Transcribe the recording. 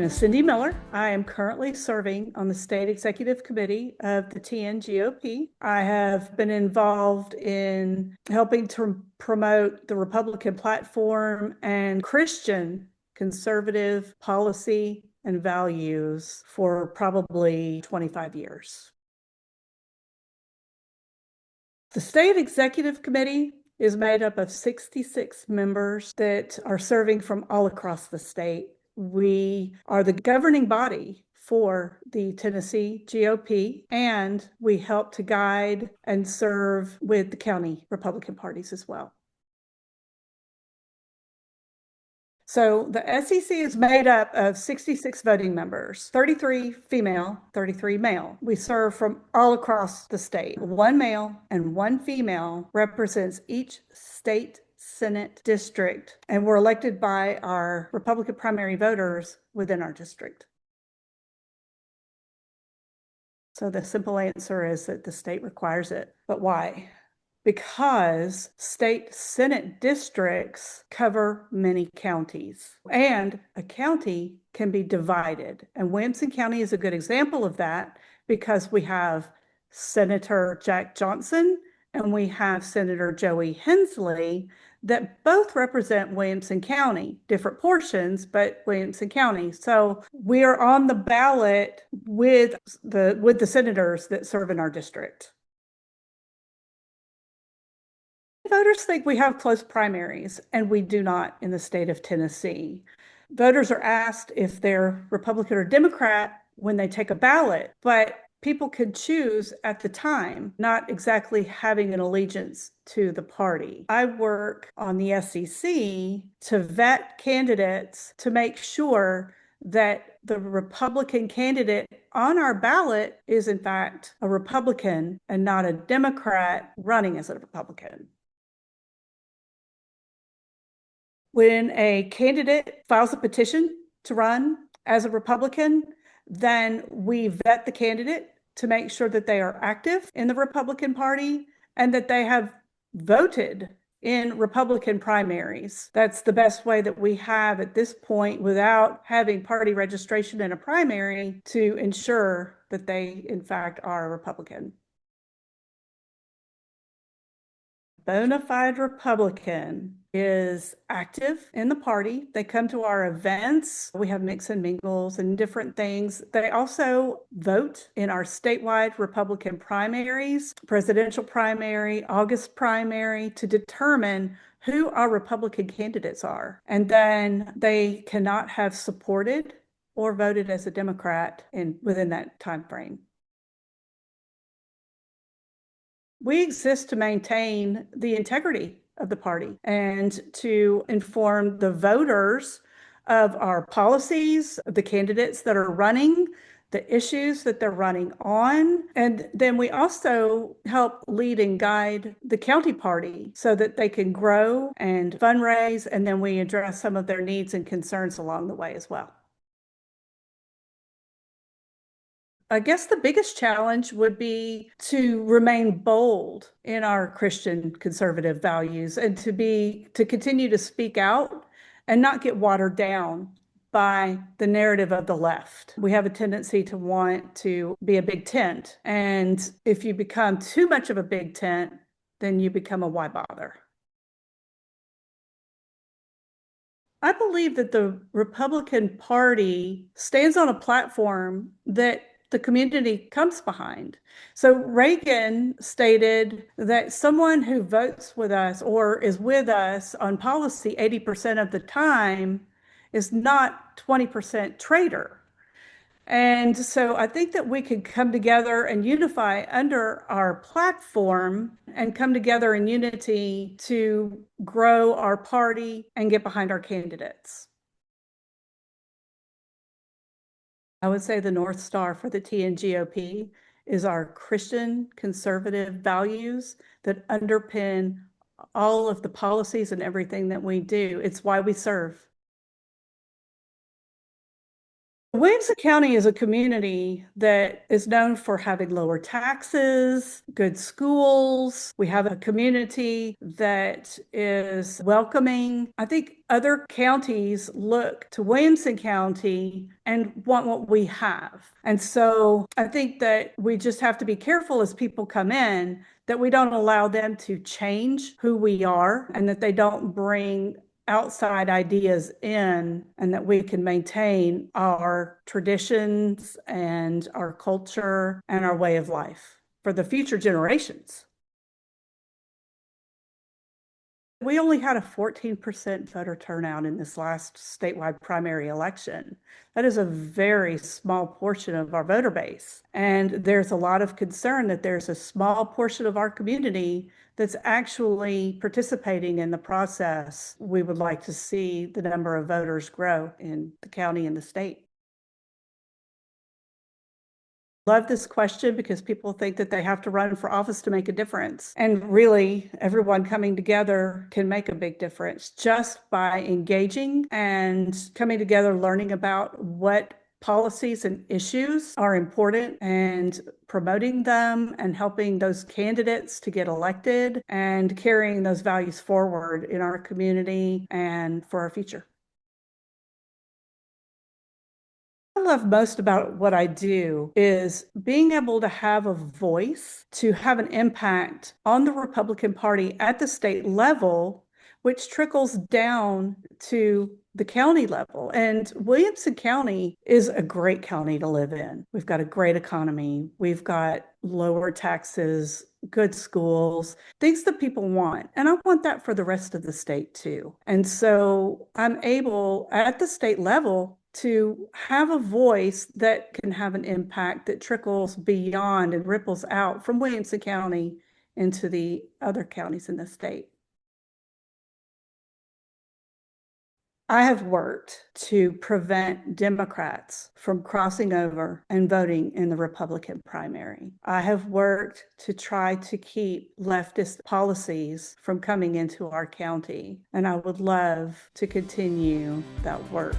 is Cyndi Miller. I am currently serving on the State Executive Committee of the TNGOP. I have been involved in helping to promote the Republican platform and Christian conservative policy and values for probably 25 years. The State Executive Committee is made up of 66 members that are serving from all across the state. We are the governing body for the Tennessee GOP, and we help to guide and serve with the county Republican parties as well. So the SEC is made up of 66 voting members, 33 female, 33 male. We serve from all across the state. One male and one female represents each state Senate district, and we're elected by our Republican primary voters within our district. So the simple answer is that the state requires it. But why? Because state Senate districts cover many counties, and a county can be divided. And Williamson County is a good example of that because we have Senator Jack Johnson and we have Senator Joey Hensley that both represent Williamson County, different portions, but Williamson County. So we are on the ballot with the senators that serve in our district. Voters think we have close primaries, and we do not in the state of Tennessee. Voters are asked if they're Republican or Democrat when they take a ballot, but people can choose at the time, not exactly having an allegiance to the party. I work on the SEC to vet candidates to make sure that the Republican candidate on our ballot is in fact a Republican and not a Democrat running as a Republican. When a candidate files a petition to run as a Republican, then we vet the candidate to make sure that they are active in the Republican Party and that they have voted in Republican primaries. That's the best way that we have at this point without having party registration in a primary to ensure that they, in fact, are a Republican. Bona fide Republican is active in the party. They come to our events. We have mix and mingles and different things. They also vote in our statewide Republican primaries, presidential primary, August primary, to determine who our Republican candidates are. And then they cannot have supported or voted as a Democrat within that time frame. We exist to maintain the integrity of the party and to inform the voters of our policies, the candidates that are running, the issues that they're running on. And then we also help lead and guide the county party so that they can grow and fundraise. And then we address some of their needs and concerns along the way as well. I guess the biggest challenge would be to remain bold in our Christian conservative values and to continue to speak out and not get watered down by the narrative of the left. We have a tendency to want to be a big tent. And if you become too much of a big tent, then you become a why bother. I believe that the Republican Party stands on a platform that the community comes behind. So Reagan stated that someone who votes with us or is with us on policy 80% of the time is not 20% traitor. And so I think that we could come together and unify under our platform and come together in unity to grow our party and get behind our candidates. I would say the North Star for the TNGOP is our Christian conservative values that underpin all of the policies and everything that we do. It's why we serve. Williamson County is a community that is known for having lower taxes, good schools. We have a community that is welcoming. I think other counties look to Williamson County and want what we have. And so I think that we just have to be careful as people come in that we don't allow them to change who we are and that they don't bring outside ideas in, and that we can maintain our traditions and our culture and our way of life for the future generations. We only had a 14% voter turnout in this last statewide primary election. That is a very small portion of our voter base. And there's a lot of concern that there's a small portion of our community that's actually participating in the process. We would like to see the number of voters grow in the county and the state. Love this question because people think that they have to run for office to make a difference. And really, everyone coming together can make a big difference just by engaging and coming together, learning about what policies and issues are important and promoting them and helping those candidates to get elected and carrying those values forward in our community and for our future. I love most about what I do is being able to have a voice, to have an impact on the Republican Party at the state level, which trickles down to the county level. And Williamson County is a great county to live in. We've got a great economy. We've got lower taxes, good schools, things that people want. And I want that for the rest of the state too. And so I'm able at the state level to have a voice that can have an impact that trickles beyond and ripples out from Williamson County into the other counties in the state. I have worked to prevent Democrats from crossing over and voting in the Republican primary. I have worked to try to keep leftist policies from coming into our county, and I would love to continue that work.